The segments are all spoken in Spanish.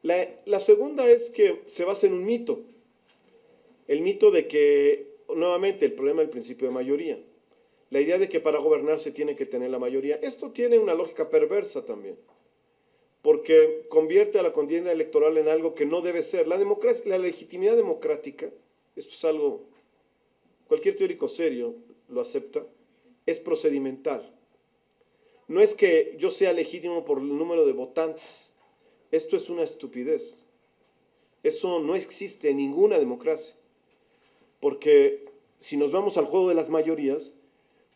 La segunda es que se basa en un mito, el mito de que, nuevamente, el problema del principio de mayoría, la idea de que para gobernar se tiene que tener la mayoría. Esto tiene una lógica perversa también, porque convierte a la contienda electoral en algo que no debe ser. La democracia, la legitimidad democrática, esto es algo, cualquier teórico serio lo acepta, es procedimental. No es que yo sea legítimo por el número de votantes, esto es una estupidez. Eso no existe en ninguna democracia, porque si nos vamos al juego de las mayorías,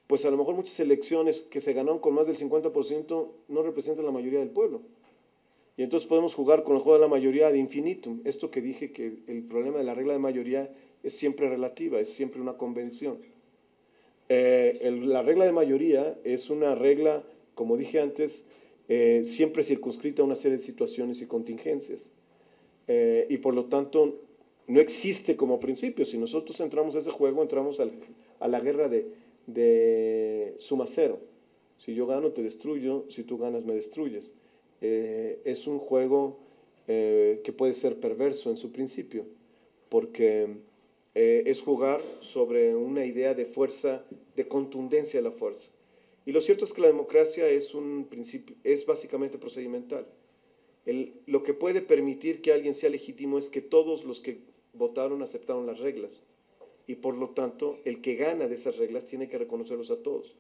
pues a lo mejor muchas elecciones que se ganaron con más del 50% no representan la mayoría del pueblo. Y entonces podemos jugar con el juego de la mayoría ad infinitum. Esto que dije que el problema de la regla de mayoría es siempre relativa, es siempre una convención. La regla de mayoría es una regla, como dije antes, siempre circunscrita a una serie de situaciones y contingencias. Y por lo tanto no existe como principio. Si nosotros entramos a ese juego, entramos a la guerra de suma cero. Si yo gano, te destruyo, si tú ganas, me destruyes. Es un juego que puede ser perverso en su principio, porque es jugar sobre una idea de fuerza, de contundencia de la fuerza. Y lo cierto es que la democracia es un principio, es básicamente procedimental. Lo que puede permitir que alguien sea legítimo es que todos los que votaron aceptaron las reglas. Y por lo tanto, el que gana de esas reglas tiene que reconocerlos a todos.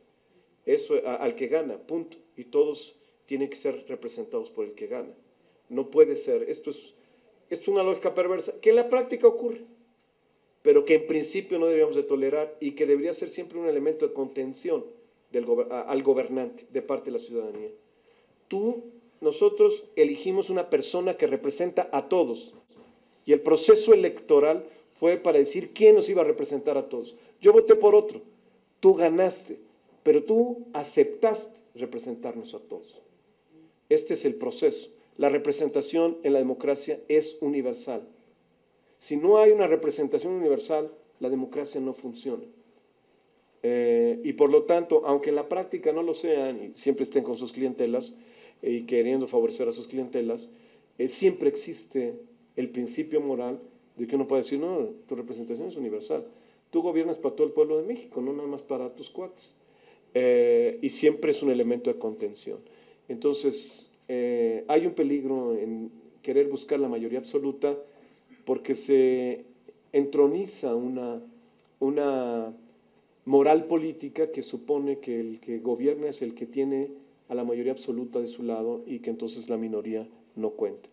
Eso, al que gana, punto. Y todos tienen que ser representados por el que gana. No puede ser. Esto es una lógica perversa que en la práctica ocurre, pero que en principio no deberíamos de tolerar y que debería ser siempre un elemento de contención al gobernante de parte de la ciudadanía. Nosotros elegimos una persona que representa a todos y el proceso electoral fue para decir quién nos iba a representar a todos. Yo voté por otro, tú ganaste, pero tú aceptaste representarnos a todos. Este es el proceso. La representación en la democracia es universal. Si no hay una representación universal, la democracia no funciona. Y por lo tanto, aunque en la práctica no lo sean y siempre estén con sus clientelas y queriendo favorecer a sus clientelas, siempre existe el principio moral de que uno puede decir, no, tu representación es universal. Tú gobiernas para todo el pueblo de México, no nada más para tus cuates. Y siempre es un elemento de contención. Entonces, hay un peligro en querer buscar la mayoría absoluta porque se entroniza una moral política que supone que el que gobierna es el que tiene a la mayoría absoluta de su lado y que entonces la minoría no cuenta.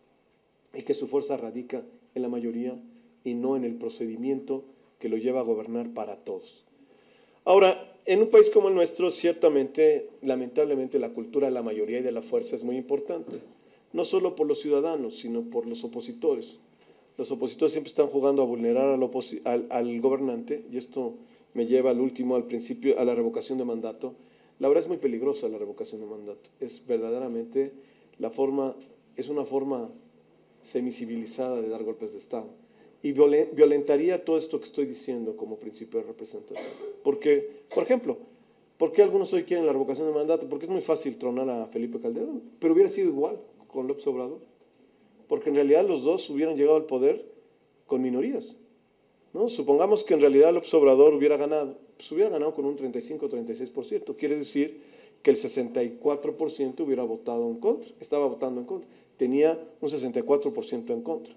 Y que su fuerza radica en la mayoría y no en el procedimiento que lo lleva a gobernar para todos. Ahora, en un país como el nuestro, ciertamente, lamentablemente, la cultura de la mayoría y de la fuerza es muy importante. No solo por los ciudadanos, sino por los opositores. Los opositores siempre están jugando a vulnerar al gobernante, y esto me lleva al último, al principio, a la revocación de mandato. La verdad es muy peligrosa la revocación de mandato. Es verdaderamente es una forma semicivilizada de dar golpes de Estado. Y violentaría todo esto que estoy diciendo como principio de representación. Porque, por ejemplo, ¿por qué algunos hoy quieren la revocación de mandato? Porque es muy fácil tronar a Felipe Calderón, pero hubiera sido igual con López Obrador. Porque en realidad los dos hubieran llegado al poder con minorías, ¿no? Supongamos que en realidad López Obrador hubiera ganado, pues hubiera ganado con un 35 o 36%, quiere decir que el 64% hubiera votado en contra, estaba votando en contra, tenía un 64% en contra.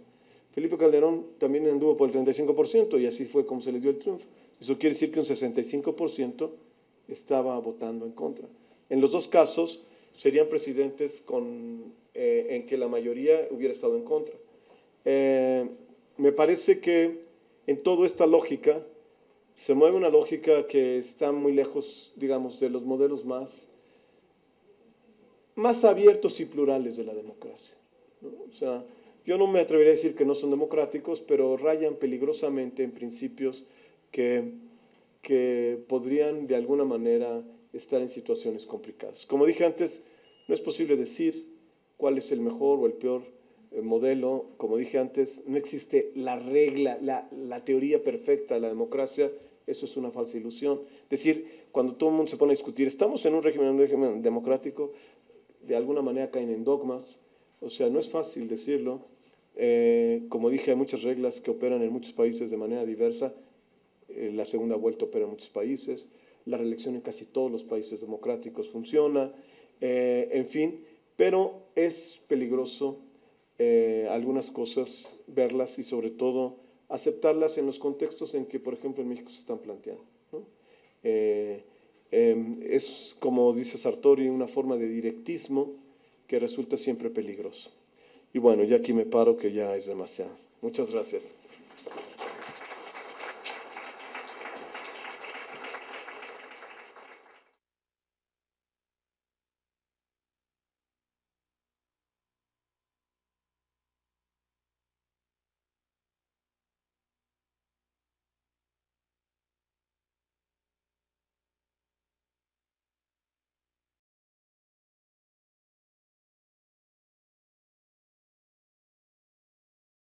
Felipe Calderón también anduvo por el 35% y así fue como se le dio el triunfo. Eso quiere decir que un 65% estaba votando en contra. En los dos casos serían presidentes en que la mayoría hubiera estado en contra. Me parece que en toda esta lógica se mueve una lógica que está muy lejos, digamos, de los modelos más abiertos y plurales de la democracia, ¿no? O sea, yo no me atrevería a decir que no son democráticos, pero rayan peligrosamente en principios que podrían de alguna manera estar en situaciones complicadas. Como dije antes, no es posible decir cuál es el mejor o el peor modelo. Como dije antes, no existe la regla, la teoría perfecta de la democracia. Eso es una falsa ilusión. Es decir, cuando todo el mundo se pone a discutir, estamos en un régimen democrático, de alguna manera caen en dogmas. O sea, no es fácil decirlo. Como dije, hay muchas reglas que operan en muchos países de manera diversa. La segunda vuelta opera en muchos países. La reelección en casi todos los países democráticos funciona. En fin, pero es peligroso algunas cosas verlas y sobre todo aceptarlas en los contextos en que, por ejemplo, en México se están planteando, ¿no? Es, como dice Sartori, una forma de directismo que resulta siempre peligroso. Y bueno, ya aquí me paro, que ya es demasiado. Muchas gracias.